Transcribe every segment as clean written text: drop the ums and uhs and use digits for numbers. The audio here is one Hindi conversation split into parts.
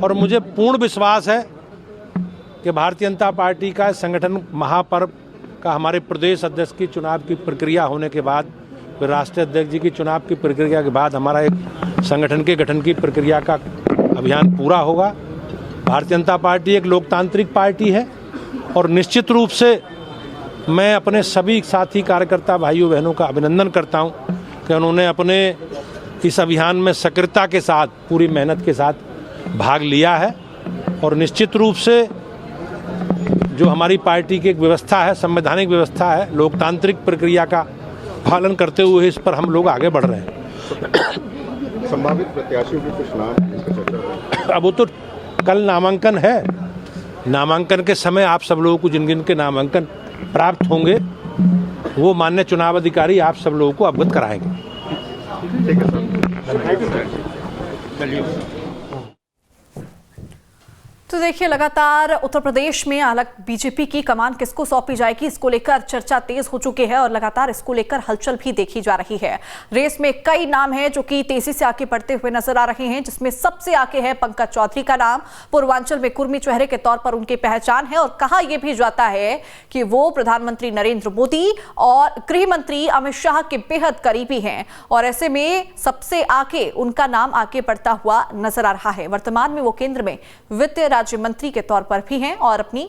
और मुझे पूर्ण विश्वास है कि भारतीय जनता पार्टी का संगठन महापर्व का हमारे प्रदेश अध्यक्ष की चुनाव की प्रक्रिया होने के बाद, फिर राष्ट्रीय अध्यक्ष जी की चुनाव की प्रक्रिया के बाद हमारा एक संगठन के गठन की प्रक्रिया का अभियान पूरा होगा। भारतीय जनता पार्टी एक लोकतांत्रिक पार्टी है और निश्चित रूप से मैं अपने सभी साथी कार्यकर्ता भाइयों बहनों का अभिनंदन करता हूं कि उन्होंने अपने इस अभियान में सक्रियता के साथ, पूरी मेहनत के साथ भाग लिया है। और निश्चित रूप से जो हमारी पार्टी की एक व्यवस्था है, संवैधानिक व्यवस्था है, लोकतांत्रिक प्रक्रिया का पालन करते हुए इस पर हम लोग आगे बढ़ रहे हैं। संभावित प्रत्याशियों के कुछ नाम अब वो तो कल नामांकन है, नामांकन के समय आप सब लोगों को जिन जिन के नामांकन प्राप्त होंगे वो माननीय चुनाव अधिकारी आप सब लोगों को अवगत कराएंगे। ठीक है सर। तो देखिए, लगातार उत्तर प्रदेश में अलग बीजेपी की कमान किसको सौंपी जाएगी, इसको लेकर चर्चा तेज हो चुकी है और लगातार इसको लेकर हलचल भी देखी जा रही है। रेस में कई नाम हैं जो कि तेजी से आगे बढ़ते हुए नजर आ रहे हैं, जिसमें सबसे आगे है पंकज चौधरी का नाम। पूर्वांचल में कुर्मी चेहरे के तौर पर उनकी पहचान है और कहा यह भी जाता है कि वो प्रधानमंत्री नरेंद्र मोदी और गृह मंत्री अमित शाह के बेहद करीबी हैं और ऐसे में सबसे आगे उनका नाम आगे बढ़ता हुआ नजर आ रहा है। वर्तमान में वो केंद्र में वित्त राज्य मंत्री के तौर पर भी हैं और अपनी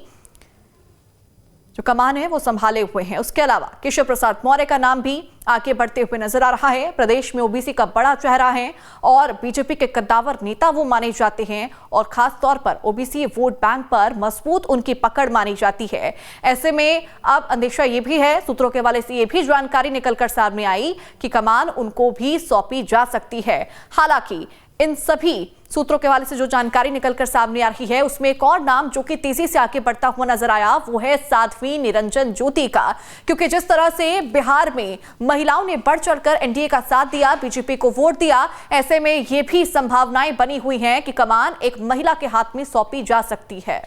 जो कमान है वो संभाले हुए हैं। उसके अलावा केशव प्रसाद मौर्य का नाम भी आगे बढ़ते हुए नजर आ रहा है। प्रदेश में ओबीसी का बड़ा चेहरा है और बीजेपी के कद्दावर नेता वो माने जाते हैं और खास तौर पर ओबीसी वोट बैंक पर मजबूत उनकी पकड़ मानी जाती है। ऐसे में अब अंदेशा ये भी है, सूत्रों के हवाले से ये भी जानकारी निकलकर सामने आई कि कमान उनको भी सौंपी जा सकती है। हालांकि इन सभी सूत्रों के हवाले से जो जानकारी निकलकर सामने आ रही है उसमें एक और नाम जो कि तेजी से आगे बढ़ता हुआ नजर आया वो है साध्वी निरंजन ज्योति का, क्योंकि जिस तरह से बिहार में महिलाओं ने बढ़ चढ़कर एनडीए का साथ दिया, बीजेपी को वोट दिया, ऐसे में ये भी संभावनाएं बनी हुई हैं कि कमान एक महिला के हाथ में सौंपी जा सकती है।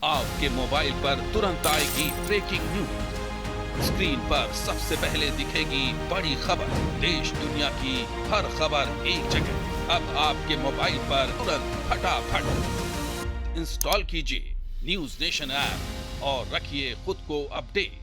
आपके मोबाइल पर तुरंत आएगी ब्रेकिंग न्यूज, स्क्रीन पर सबसे पहले दिखेगी बड़ी खबर, देश दुनिया की हर खबर एक जगह। अब आपके मोबाइल पर तुरंत फटाफट इंस्टॉल कीजिए न्यूज नेशन ऐप और रखिए खुद को अपडेट।